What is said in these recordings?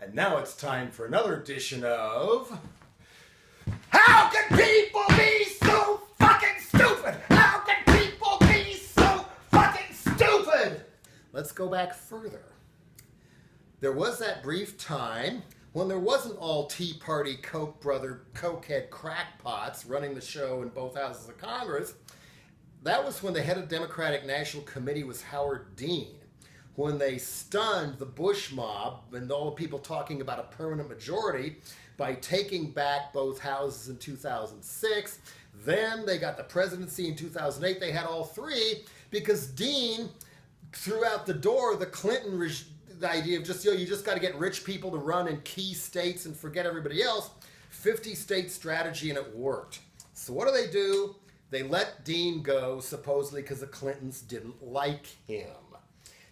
And now it's time for another edition of... How can people be so fucking stupid? How can people be so fucking stupid? Let's go back further. There was that brief time when there wasn't all Tea Party, Koch brother, cokehead crackpots running the show in both houses of Congress. That was when the head of Democratic National Committee was Howard Dean. When they stunned the Bush mob and all the people talking about a permanent majority by taking back both houses in 2006. Then they got the presidency in 2008. They had all three because Dean threw out the door the Clinton the idea of just, you just got to get rich people to run in key states and forget everybody else. 50-state strategy, and it worked. So what do? They let Dean go, supposedly because the Clintons didn't like him.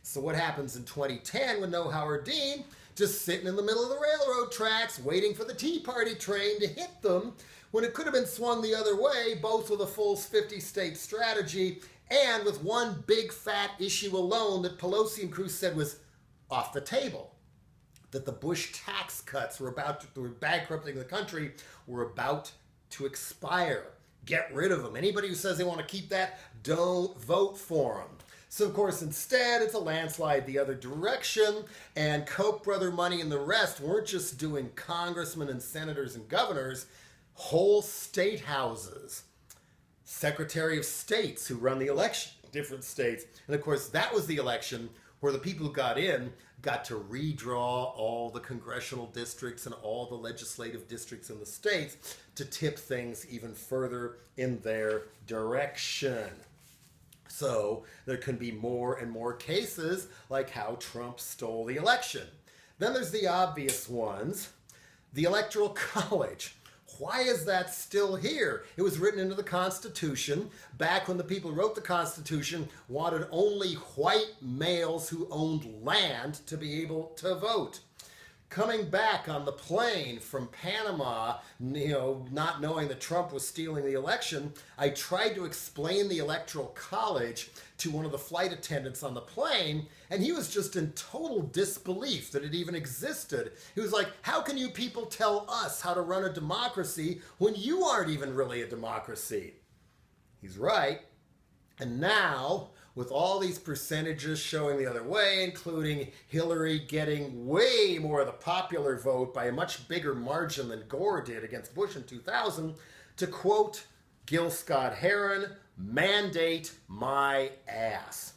So what happens in 2010 when no Howard Dean? Just sitting in the middle of the railroad tracks, waiting for the Tea Party train to hit them, when it could have been swung the other way, both with a full 50-state strategy and with one big fat issue alone that Pelosi and Cruz said was off the table. That the Bush tax cuts were bankrupting the country, were about to expire. Get rid of them. Anybody who says they want to keep that, don't vote for them. So, of course, instead, it's a landslide the other direction, and Koch brother money and the rest weren't just doing congressmen and senators and governors, whole state houses, secretary of states who run the election in different states. And, of course, that was the election where the people who got in got to redraw all the congressional districts and all the legislative districts in the states to tip things even further in their direction. So there can be more and more cases like how Trump stole the election. Then there's the obvious ones. The Electoral College. Why is that still here? It was written into the Constitution back when the people who wrote the Constitution wanted only white males who owned land to be able to vote. Coming back on the plane from Panama, not knowing that Trump was stealing the election, I tried to explain the Electoral College to one of the flight attendants on the plane, and he was just in total disbelief that it even existed. He was like, how can you people tell us how to run a democracy when you aren't even really a democracy? He's right. And now, with all these percentages showing the other way, including Hillary getting way more of the popular vote by a much bigger margin than Gore did against Bush in 2000, to quote Gil Scott-Heron, mandate my ass.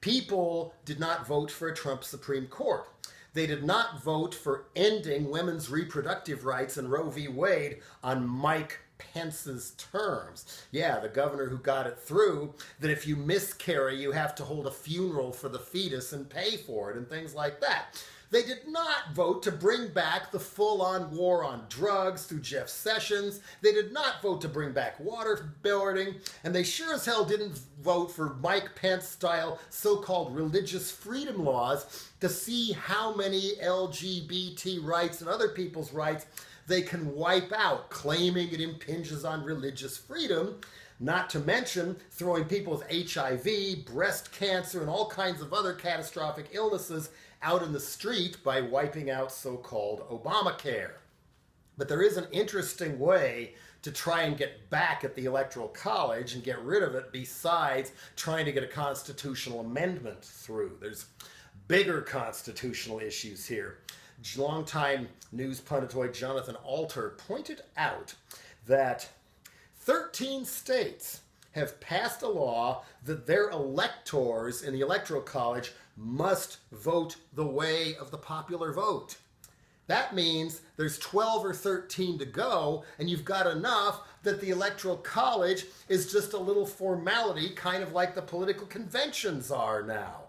People did not vote for a Trump Supreme Court. They did not vote for ending women's reproductive rights and Roe v. Wade on Mike Pence's terms. Yeah, the governor who got it through, that if you miscarry, you have to hold a funeral for the fetus and pay for it and things like that. They did not vote to bring back the full-on war on drugs through Jeff Sessions. They did not vote to bring back waterboarding, and they sure as hell didn't vote for Mike Pence-style so-called religious freedom laws to see how many LGBT rights and other people's rights they can wipe out, claiming it impinges on religious freedom, not to mention throwing people with HIV, breast cancer, and all kinds of other catastrophic illnesses out in the street by wiping out so-called Obamacare. But there is an interesting way to try and get back at the Electoral College and get rid of it besides trying to get a constitutional amendment through. There's bigger constitutional issues here. Longtime news punditoid Jonathan Alter pointed out that 13 states have passed a law that their electors in the Electoral College must vote the way of the popular vote. That means there's 12 or 13 to go, and you've got enough that the Electoral College is just a little formality, kind of like the political conventions are now.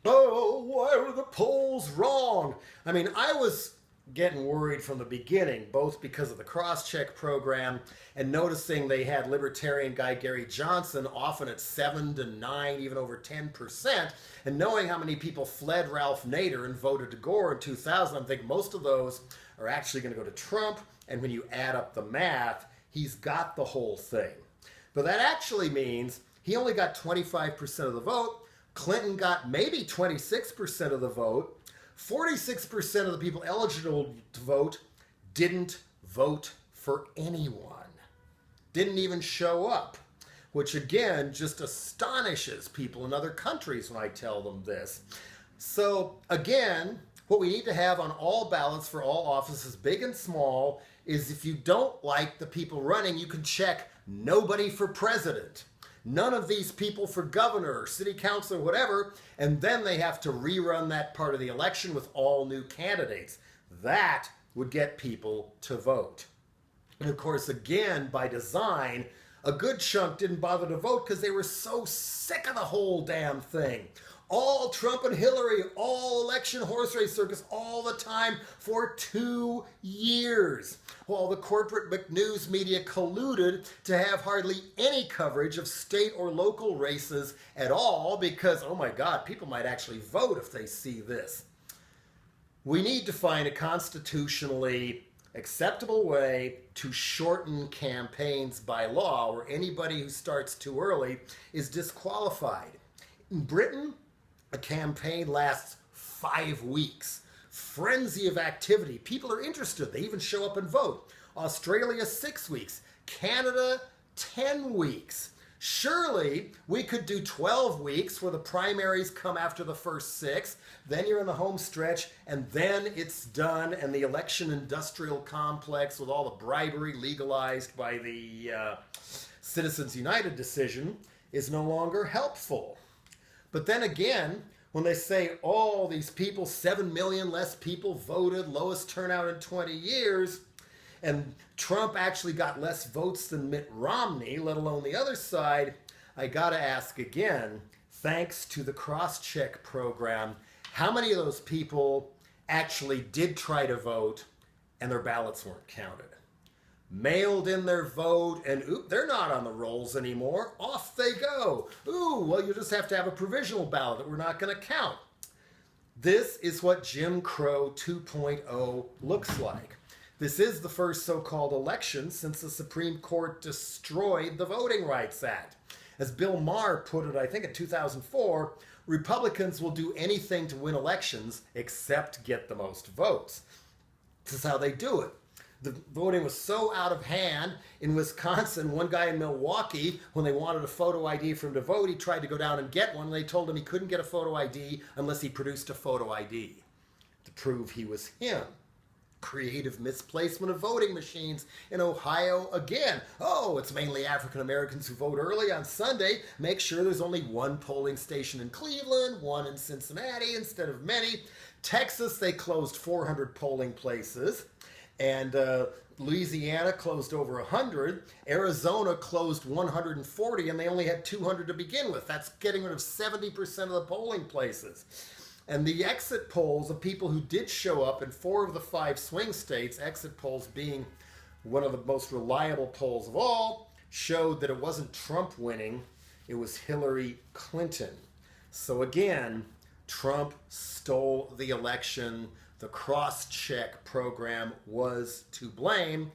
Oh, why were the polls wrong? I mean, I was getting worried from the beginning, both because of the cross-check program and noticing they had libertarian guy Gary Johnson often at 7 to 9, even over 10%, and knowing how many people fled Ralph Nader and voted to Gore in 2000, I'm thinking most of those are actually going to go to Trump, and when you add up the math, he's got the whole thing. But that actually means he only got 25% of the vote. Clinton got maybe 26% of the vote. 46% of the people eligible to vote didn't vote for anyone. Didn't even show up. Which again, just astonishes people in other countries when I tell them this. So again, what we need to have on all ballots for all offices, big and small, is if you don't like the people running, you can check nobody for president. None of these people for governor or city council or whatever, and then they have to rerun that part of the election with all new candidates. That would get people to vote. And of course, again, by design, a good chunk didn't bother to vote because they were so sick of the whole damn thing. All Trump and Hillary, all election horse race circus, all the time for 2 years. While the corporate news media colluded to have hardly any coverage of state or local races at all because, oh my God, people might actually vote if they see this. We need to find a constitutionally acceptable way to shorten campaigns by law where anybody who starts too early is disqualified. In Britain, a campaign lasts 5 weeks. Frenzy of activity. People are interested. They even show up and vote. Australia, 6 weeks. Canada, 10 weeks. Surely we could do 12 weeks where the primaries come after the first 6, then you're in the home stretch, and then it's done, and the election industrial complex with all the bribery legalized by the Citizens United decision is no longer helpful. But then again, when they say, oh, these people, 7 million less people voted, lowest turnout in 20 years, and Trump actually got less votes than Mitt Romney, let alone the other side, I gotta ask again, thanks to the cross-check program, how many of those people actually did try to vote and their ballots weren't counted? Mailed in their vote and oop, they're not on the rolls anymore, off they go. Ooh, well, you just have to have a provisional ballot that we're not gonna count. This is what Jim Crow 2.0 looks like. This is the first so-called election since the Supreme Court destroyed the Voting Rights Act. As Bill Maher put it, I think in 2004, Republicans will do anything to win elections except get the most votes. This is how they do it. The voting was so out of hand in Wisconsin, one guy in Milwaukee, when they wanted a photo ID for him to vote, he tried to go down and get one, and they told him he couldn't get a photo ID unless he produced a photo ID to prove he was him. Creative misplacement of voting machines in Ohio again. Oh, it's mainly African Americans who vote early on Sunday. Make sure there's only one polling station in Cleveland, one in Cincinnati instead of many. Texas, they closed 400 polling places. And Louisiana closed over 100. Arizona closed 140, and they only had 200 to begin with. That's getting rid of 70% of the polling places. And the exit polls of people who did show up in 4 of the 5 swing states, exit polls being one of the most reliable polls of all, showed that it wasn't Trump winning, it was Hillary Clinton. So again, Trump stole the election. The cross-check program was to blame.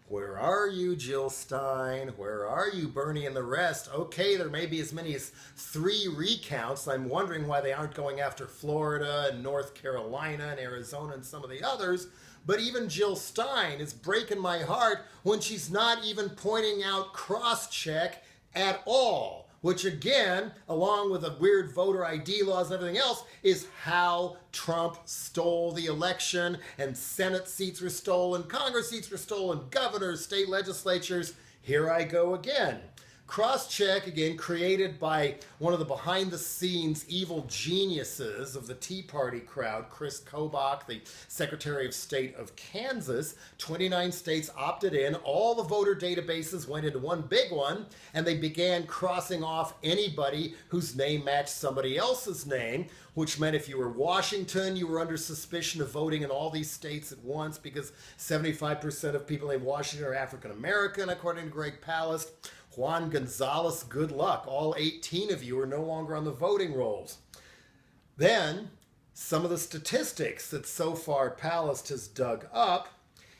Where are you, Jill Stein? Where are you, Bernie and the rest? Okay, there may be as many as 3 recounts. I'm wondering why they aren't going after Florida and North Carolina and Arizona and some of the others. But even Jill Stein is breaking my heart when she's not even pointing out cross-check at all. Which again, along with the weird voter ID laws and everything else, is how Trump stole the election, and Senate seats were stolen, Congress seats were stolen, governors, state legislatures. Here I go again. Cross-check, again, created by one of the behind-the-scenes evil geniuses of the Tea Party crowd, Chris Kobach, the Secretary of State of Kansas. 29 states opted in. All the voter databases went into one big one, and they began crossing off anybody whose name matched somebody else's name, which meant if you were Washington, you were under suspicion of voting in all these states at once because 75% of people in Washington are African American, according to Greg Palast. Juan Gonzalez, good luck. All 18 of you are no longer on the voting rolls. Then, some of the statistics that so far Palast has dug up.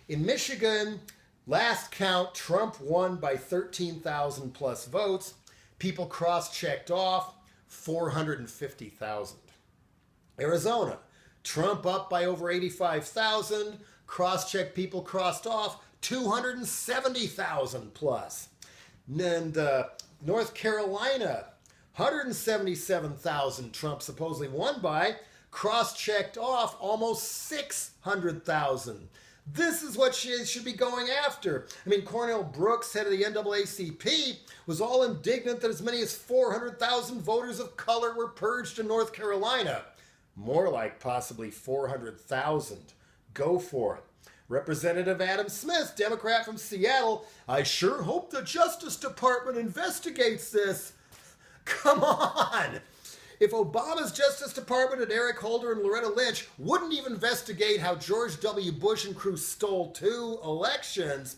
In Michigan, last count, Trump won by 13,000 plus votes. People cross-checked off 450,000. Arizona, Trump up by over 85,000. Cross-check people crossed off, 270,000 plus. And North Carolina, 177,000 Trump supposedly won by. Cross-checked off, almost 600,000. This is what she should be going after. I mean, Cornell Brooks, head of the NAACP, was all indignant that as many as 400,000 voters of color were purged in North Carolina. More like possibly 400,000. Go for it. Representative Adam Smith, Democrat from Seattle, I sure hope the Justice Department investigates this. Come on! If Obama's Justice Department and Eric Holder and Loretta Lynch wouldn't even investigate how George W. Bush and crew stole 2 elections,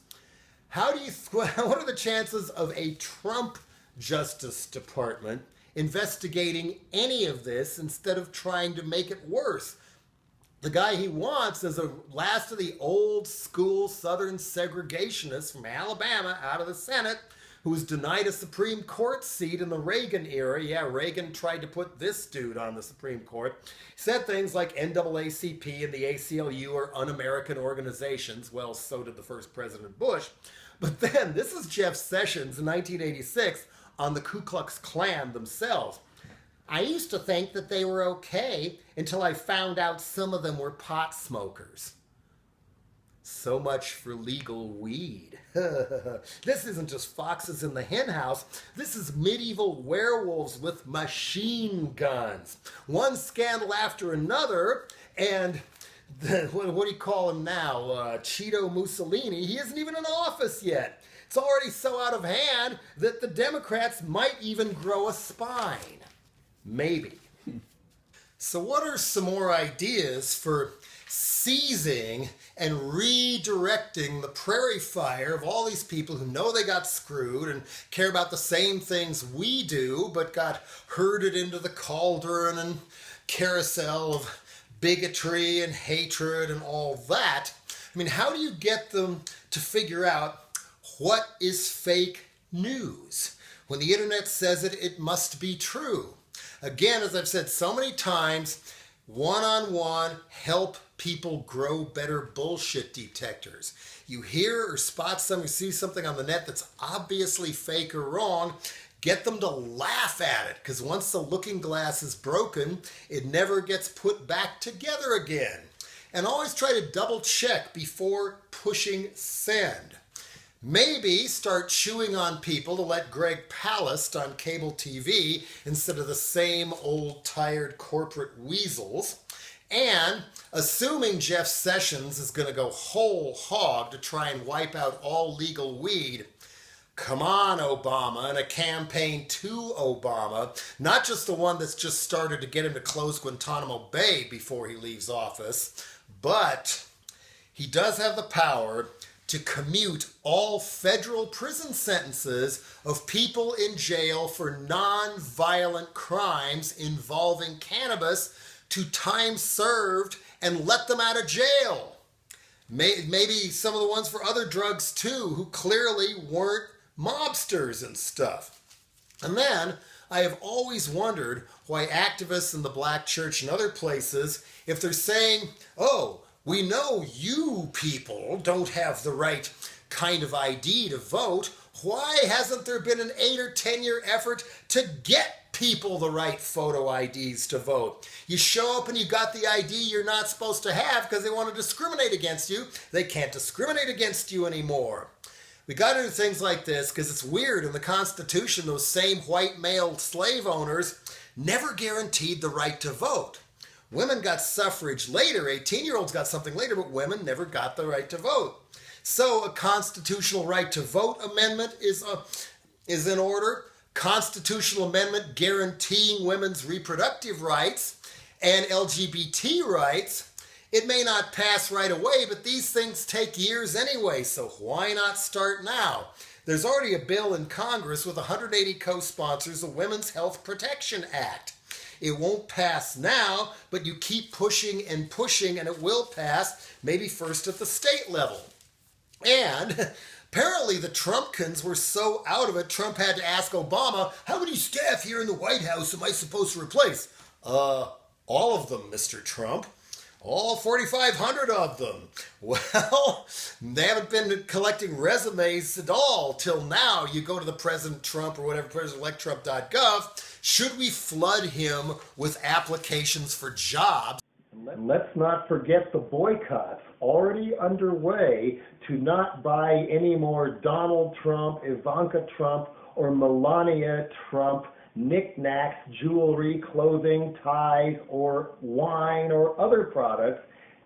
what are the chances of a Trump Justice Department investigating any of this instead of trying to make it worse? The guy he wants is a last of the old school Southern segregationists from Alabama out of the Senate, who was denied a Supreme Court seat in the Reagan era. Yeah, Reagan tried to put this dude on the Supreme Court. He said things like NAACP and the ACLU are un-American organizations. Well, so did the first President Bush. But then, this is Jeff Sessions in 1986 on the Ku Klux Klan themselves. I used to think that they were okay until I found out some of them were pot smokers. So much for legal weed. This isn't just foxes in the henhouse. This is medieval werewolves with machine guns. One scandal after another, and what do you call him now? Cheeto Mussolini. He isn't even in office yet. It's already so out of hand that the Democrats might even grow a spine. Maybe. So what are some more ideas for seizing and redirecting the prairie fire of all these people who know they got screwed and care about the same things we do, but got herded into the cauldron and carousel of bigotry and hatred and all that? I mean, how do you get them to figure out what is fake news? When the internet says it, it must be true. Again, as I've said so many times, one-on-one, help people grow better bullshit detectors. You hear or spot something, see something on the net that's obviously fake or wrong, get them to laugh at it, because once the looking glass is broken, it never gets put back together again. And always try to double check before pushing send. Maybe start chewing on people to let Greg Palast on cable TV instead of the same old tired corporate weasels. And assuming Jeff Sessions is going to go whole hog to try and wipe out all legal weed, come on, Obama, and a campaign to Obama, not just the one that's just started to get him to close Guantanamo Bay before he leaves office, but he does have the power to commute all federal prison sentences of people in jail for non-violent crimes involving cannabis to time served and let them out of jail. Maybe some of the ones for other drugs too, who clearly weren't mobsters and stuff. And then I have always wondered why activists in the black church and other places, if they're saying, oh, we know you people don't have the right kind of ID to vote, why hasn't there been an 8 or 10 year effort to get people the right photo IDs to vote? You show up and you got the ID you're not supposed to have because they want to discriminate against you. They can't discriminate against you anymore. We got into things like this because it's weird. In the Constitution, those same white male slave owners never guaranteed the right to vote. Women got suffrage later, 18-year-olds got something later, but women never got the right to vote. So a constitutional right to vote amendment is in order. Constitutional amendment guaranteeing women's reproductive rights and LGBT rights. It may not pass right away, but these things take years anyway, so why not start now? There's already a bill in Congress with 180 co-sponsors, the Women's Health Protection Act. It won't pass now, but you keep pushing and pushing, and it will pass, maybe first at the state level. And apparently the Trumpkins were so out of it, Trump had to ask Obama, how many staff here in the White House am I supposed to replace? All of them, Mr. Trump. All 4,500 of them. Well, they haven't been collecting resumes at all till now. You go to the President Trump or whatever, PresidentElectTrump.gov. Should we flood him with applications for jobs? And let's not forget the boycotts already underway to not buy any more Donald Trump, Ivanka Trump, or Melania Trump knickknacks, jewelry, clothing, ties, or wine or other products,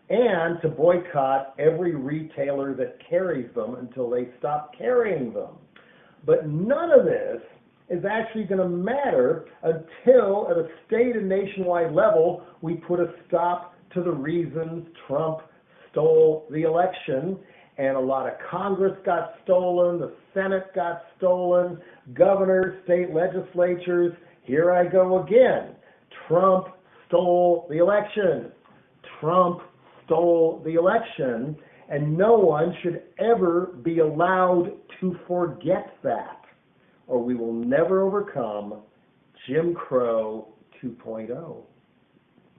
and to boycott every retailer that carries them until they stop carrying them. But none of this is actually going to matter until at a state and nationwide level we put a stop to the reasons Trump stole the election. And a lot of Congress got stolen, the Senate got stolen, governors, state legislatures. Here I go again. Trump stole the election. Trump stole the election, and no one should ever be allowed to forget that, or we will never overcome Jim Crow 2.0.